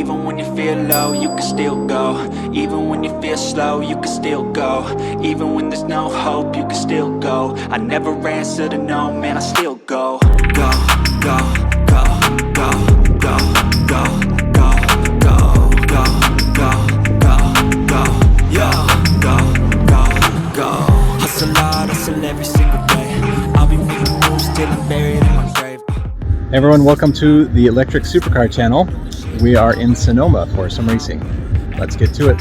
Even when you feel low, you can still go. Even when you feel slow, you can still go. Even when there's no hope, you can still go. I never answer to no, man, I still go. Go, go, go, go, go, go, go, go, go, go, go, go, yo, go, go, go. Hustle hard, hustle every single day. I'll be making moves till I'm buried in my grave. Hey everyone, welcome to the Electric Supercar channel. We are in Sonoma for some racing. Let's get to it.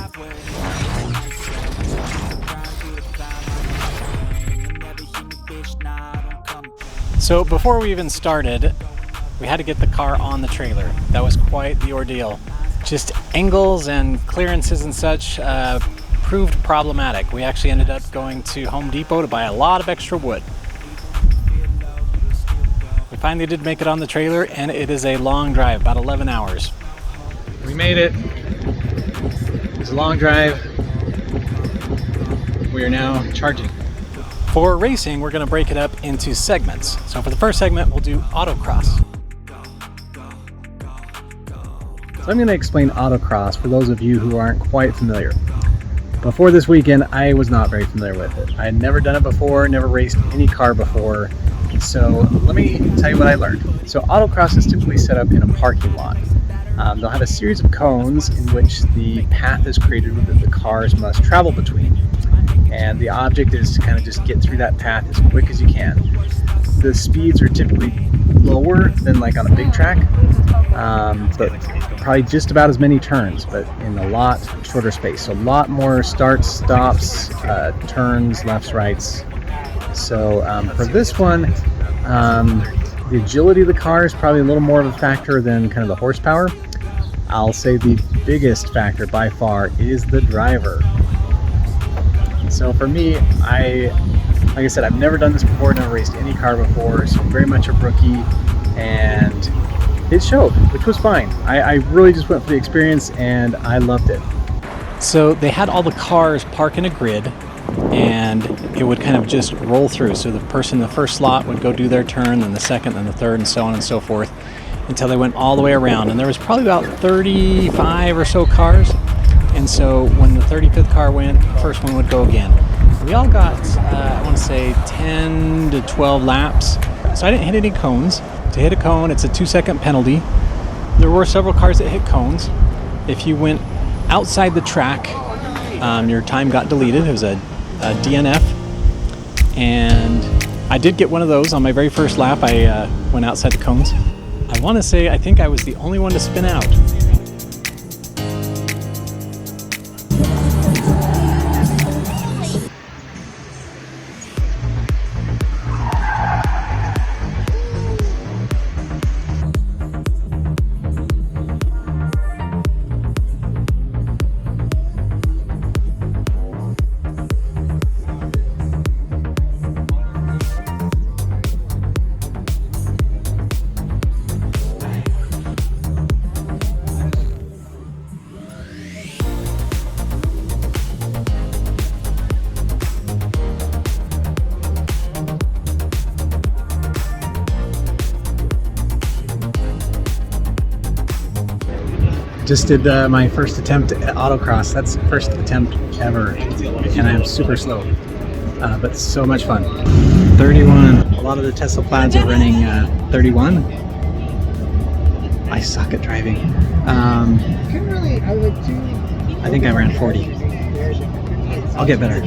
So before we even started, we had to get the car on the trailer. That was quite the ordeal. Just angles and clearances and such proved problematic. We actually ended up going to Home Depot to buy a lot of extra wood. We finally did make it on the trailer, and it is a long drive, about 11 hours. We made it. It's a long drive. We are now charging. For racing, we're going to break it up into segments. So for the first segment, we'll do Autocross. So I'm going to explain Autocross for those of you who aren't quite familiar. Before this weekend, I was not very familiar with it. I had never done it before, never raced any car before. So let me tell you what I learned. So Autocross is typically set up in a parking lot. They'll have a series of cones in which the path is created that the cars must travel between. And the object is to kind of just get through that path as quick as you can. The speeds are typically lower than like on a big track, but probably just about as many turns, but in a lot shorter space. So a lot more starts, stops, turns, lefts, rights. So for this one, the agility of the car is probably a little more of a factor than kind of the horsepower. I'll say the biggest factor by far is the driver. So for me, like I said, I've never done this before, never raced any car before, so very much a rookie, and it showed, which was fine. I really just went for the experience, and I loved it. So they had all the cars park in a grid, and it would kind of just roll through. So the person in the first slot would go do their turn, then the second, then the third, and so on and so forth, until they went all the way around. And there was probably about 35 or so cars. And so when the 35th car went, the first one would go again. We all got, I want to say 10 to 12 laps. So I didn't hit any cones. To hit a cone, it's a 2-second penalty. There were several cars that hit cones. If you went outside the track, your time got deleted. It was a DNF, and I did get one of those on my very first lap. I went outside the cones. I want to say I think I was the only one to spin out. Just did my first attempt at Autocross. That's the first attempt ever, and I'm super slow, but so much fun. 31. A lot of the Tesla Plaids are running 31. I suck at driving. I think I ran 40. I'll get better.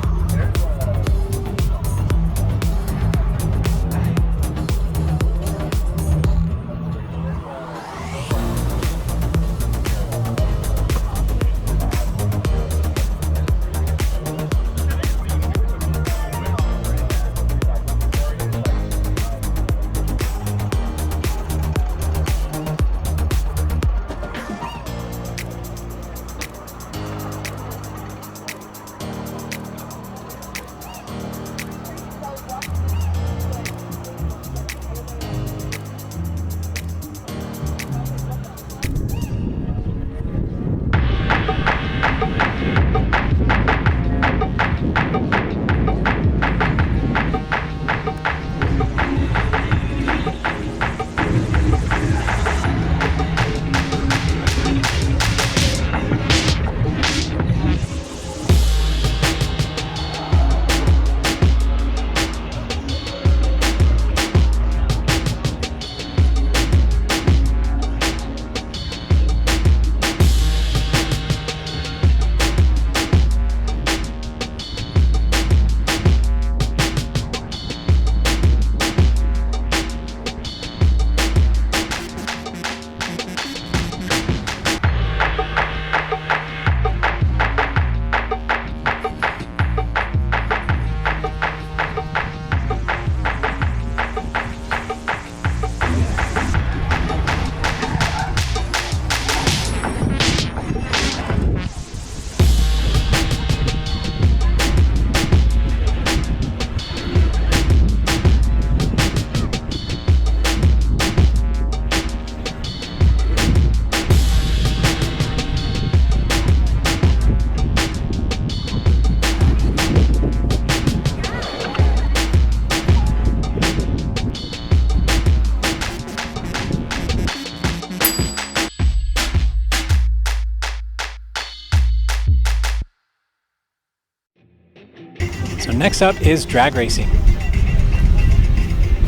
next up is drag racing.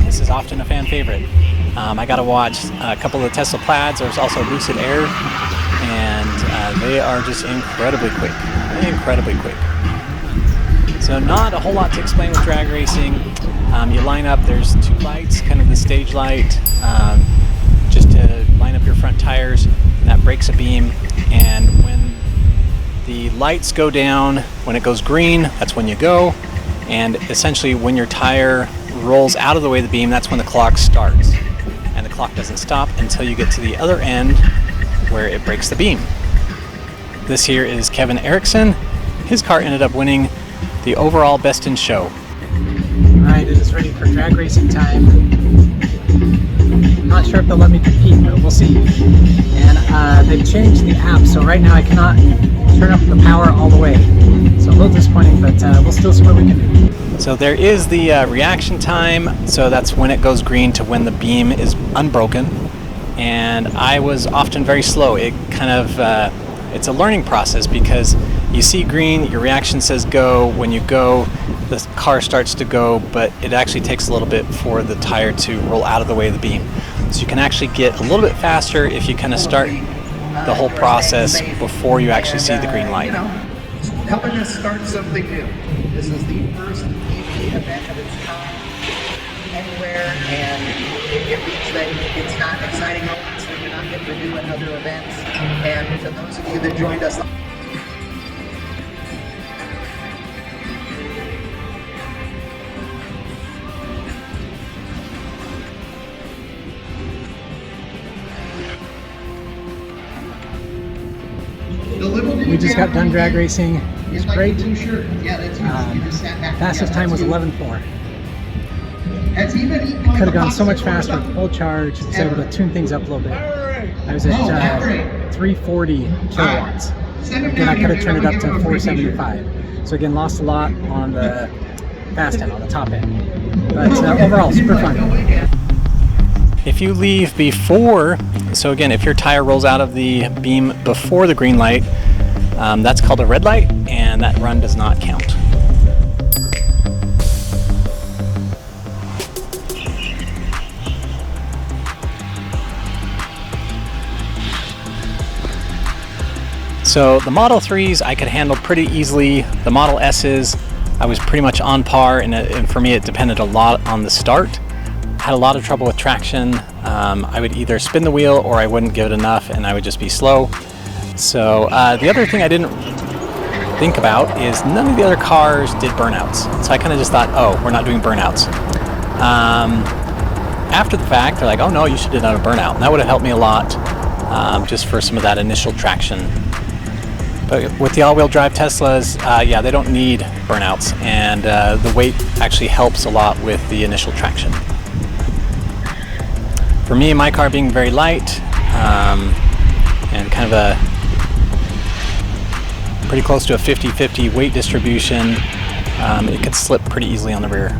This is often a fan favorite. I got to watch a couple of the Tesla Plaids. There's also Lucid Air, and they are just incredibly quick. Incredibly quick. So not a whole lot to explain with drag racing. You line up, there's two lights, kind of the stage light, just to line up your front tires, and that breaks a beam. And when the lights go down, when it goes green, that's when you go. And essentially when your tire rolls out of the way of the beam, that's when the clock starts. And the clock doesn't stop until you get to the other end where it breaks the beam. This here is Kevin Erickson. His car ended up winning the overall best in show. Alright, it is ready for drag racing time. I'm not sure if they'll let me compete, but we'll see. And they've changed the app, so right now I cannot turn up the power all the way. So a little disappointing, but we'll still see what we can do. So there is the reaction time, so that's when it goes green to when the beam is unbroken. And I was often very slow. It kind of, it's a learning process because you see green, your reaction says go. When you go, the car starts to go, but it actually takes a little bit for the tire to roll out of the way of the beam. So you can actually get a little bit faster if you kind of start the whole process before you actually see the green light. Helping us start something new. This is the first EV event of its kind anywhere, and it means that it's not exciting moments that you're not getting to do at other events. And to those of you that joined us, we just got done drag racing. It was great. Fastest time was 11.4. Could have gone so much faster with full charge. I was able to tune things up a little bit. I was at 340 kilowatts. Again, I could have turned it up to 475. So again, lost a lot on the fast end, on the top end. But overall, super fun. If you leave before, so again, if your tire rolls out of the beam before the green light, that's called a red light, and that run does not count. So the Model 3s I could handle pretty easily. The Model S's I was pretty much on par, and for me it depended a lot on the start. I had a lot of trouble with traction. I would either spin the wheel or I wouldn't give it enough and I would just be slow. So the other thing I didn't think about is none of the other cars did burnouts. So I kind of just thought, oh, we're not doing burnouts. After the fact, they're like, oh no, you should have done a burnout. And that would have helped me a lot, just for some of that initial traction. But with the all-wheel drive Teslas, yeah, they don't need burnouts, and the weight actually helps a lot with the initial traction. For me, my car being very light, and kind of a pretty close to a 50-50 weight distribution, it could slip pretty easily on the rear.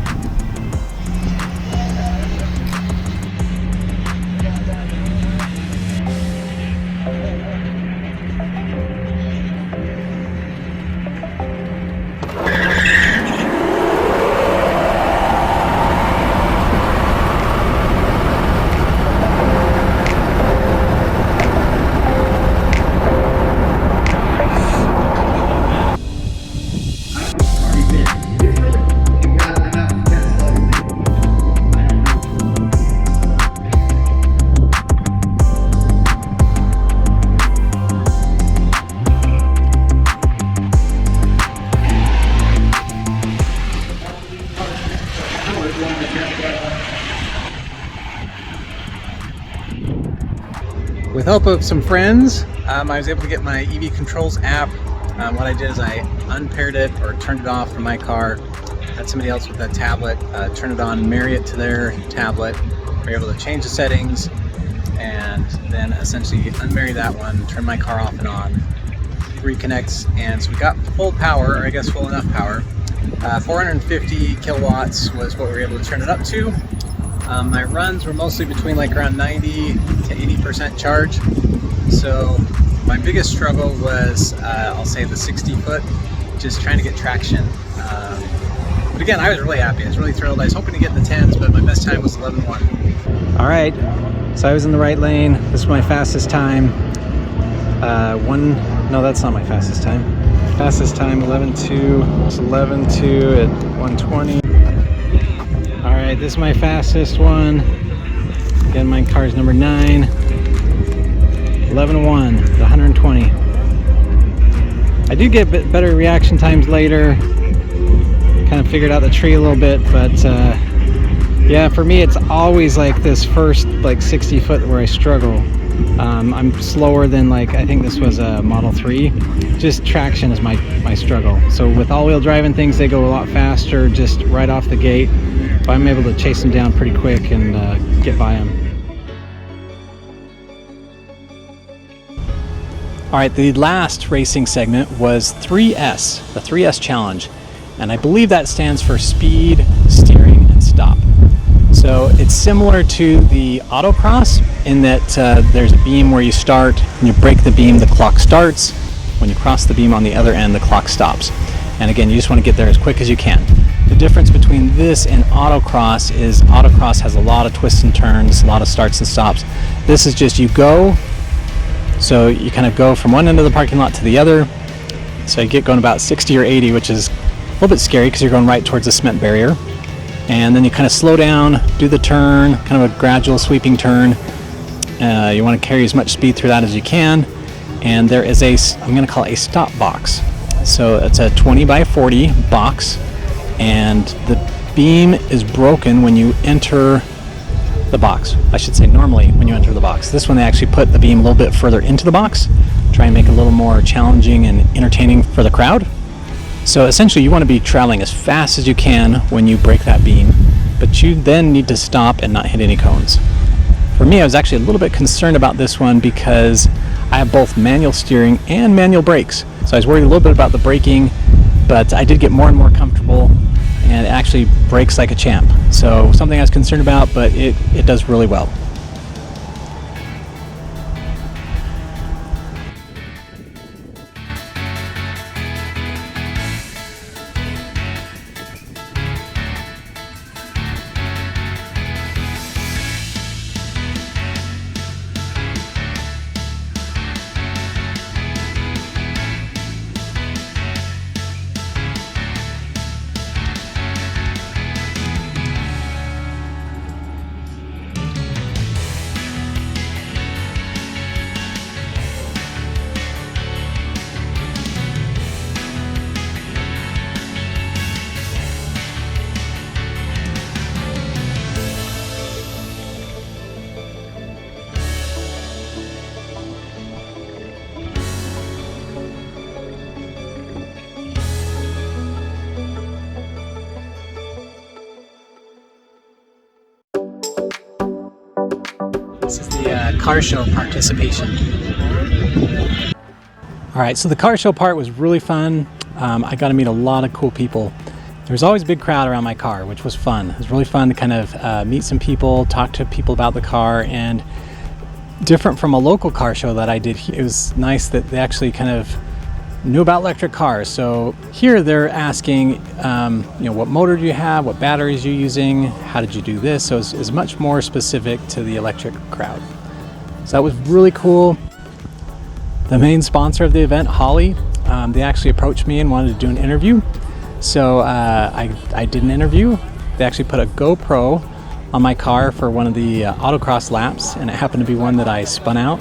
With help of some friends, I was able to get my EV Controls app. What I did is I unpaired it or turned it off from my car, had somebody else with a tablet turn it on, marry it to their tablet. We're able to change the settings and then essentially unmarry that one, turn my car off and on, reconnects, and so we got full power, or I guess full enough power. 450 kilowatts was what we were able to turn it up to. My runs were mostly between like around 90 to 80% charge. So my biggest struggle was, I'll say the 60 foot, just trying to get traction. But again, I was really happy. I was really thrilled. I was hoping to get in the 10s, but my best time was 11:1. All right, so I was in the right lane. This is my fastest time. No, that's not my fastest time. Fastest time 11:2. It's 11:2 at 120. All right, this is my fastest one. Again, my car's number 9. 11:1 at 120. I do get better reaction times later. Kind of figured out the tree a little bit, but yeah, for me it's always like this first like 60 foot where I struggle. I'm slower than, like, I think this was a Model 3. Just traction is my struggle. So with all-wheel drive and things, they go a lot faster just right off the gate. But I'm able to chase them down pretty quick and get by them. All right, the last racing segment was 3S, the 3S challenge. And I believe that stands for speed, steering, and stop. So it's similar to the Autocross in that there's a beam where you start, when you break the beam, the clock starts. When you cross the beam on the other end, the clock stops. And again, you just want to get there as quick as you can. The difference between this and Autocross is Autocross has a lot of twists and turns, a lot of starts and stops. This is just you go, so you kind of go from one end of the parking lot to the other. So you get going about 60 or 80, which is a little bit scary because you're going right towards the cement barrier. And then you kind of slow down, do the turn, kind of a gradual sweeping turn. You want to carry as much speed through that as you can. And there is a, I'm going to call it a stop box. So it's a 20 by 40 box, and the beam is broken when you enter the box. I should say normally when you enter the box. This one they actually put the beam a little bit further into the box, try and make it a little more challenging and entertaining for the crowd. So essentially you want to be traveling as fast as you can when you break that beam, but you then need to stop and not hit any cones. For me, I was actually a little bit concerned about this one because I have both manual steering and manual brakes. So I was worried a little bit about the braking, but I did get more and more comfortable, and it actually brakes like a champ. So something I was concerned about, but it does really well. This is the car show participation. All right, so the car show part was really fun. I got to meet a lot of cool people. There was always a big crowd around my car, which was fun. It was really fun to kind of meet some people, talk to people about the car, and different from a local car show that I did. It was nice that they actually kind of knew about electric cars. So here they're asking, what motor do you have? What batteries are you using? How did you do this? So it's much more specific to the electric crowd. So that was really cool. The main sponsor of the event, Holley, they actually approached me and wanted to do an interview. So I did an interview. They actually put a GoPro on my car for one of the autocross laps, and it happened to be one that I spun out.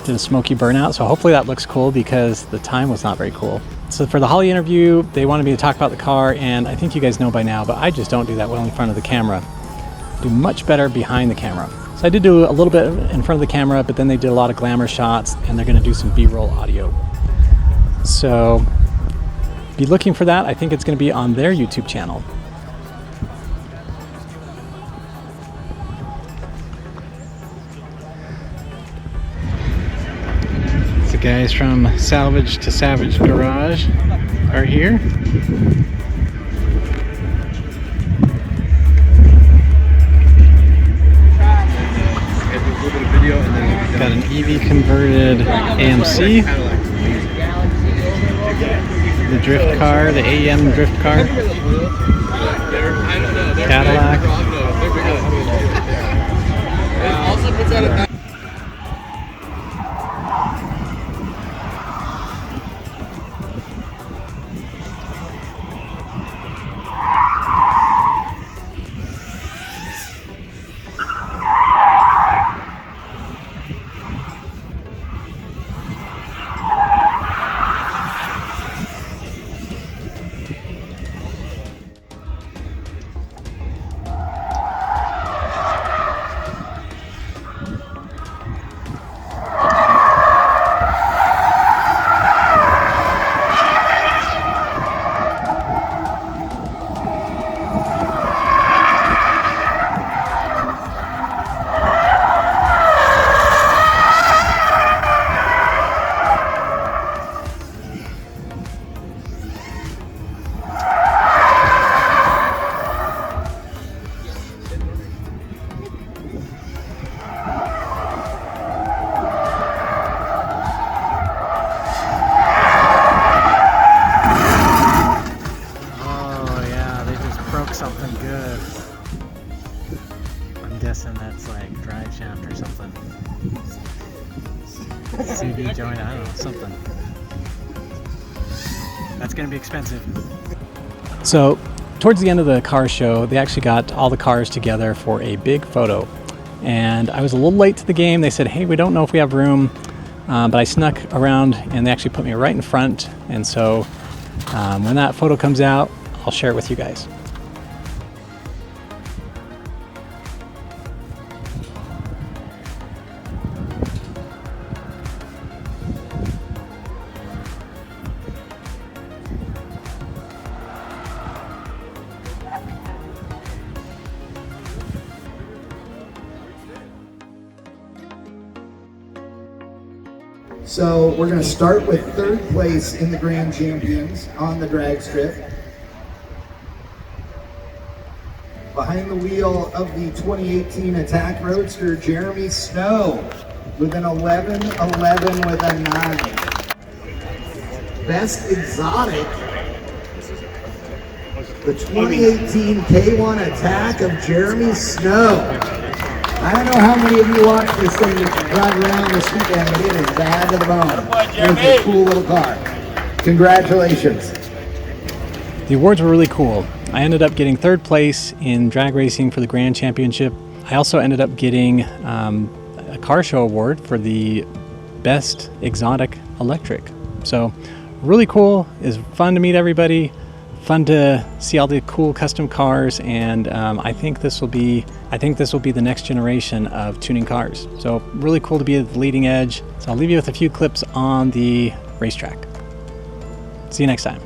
Did a smoky burnout, so hopefully that looks cool because the time was not very cool. So for the Holley interview, they wanted me to talk about the car, and I think you guys know by now, but I just don't do that well in front of the camera. I do much better behind the camera. So I did do a little bit in front of the camera, but then they did a lot of glamour shots, and they're going to do some B-roll audio. So be looking for that. I think it's going to be on their YouTube channel. The guys from Salvage to Savage Garage are here. Got an EV converted AMC, the drift car, the AM drift car. Cadillac. Also puts out a something good. I'm guessing that's like drive shaft or something. CV joint, I don't know, something. That's gonna be expensive. So, towards the end of the car show, they actually got all the cars together for a big photo. And I was a little late to the game. They said, hey, we don't know if we have room, but I snuck around and they actually put me right in front. And so when that photo comes out, I'll share it with you guys. So we're going to start with third place in the Grand Champions on the drag strip. Behind the wheel of the 2018 Attack Roadster, Jeremy Snow with an 11-11 with a 9. Best Exotic, the 2018 K1 Attack of Jeremy Snow. I don't know how many of you watched this thing drive around this weekend, but it is bad to the bone. It's a cool little car. Congratulations. The awards were really cool. I ended up getting third place in drag racing for the Grand Championship. I also ended up getting a car show award for the best exotic electric. So really cool. It's fun to meet everybody. Fun to see all the cool custom cars, and I think this will be the next generation of tuning cars. So really cool to be at the leading edge. So I'll leave you with a few clips on the racetrack. See you next time.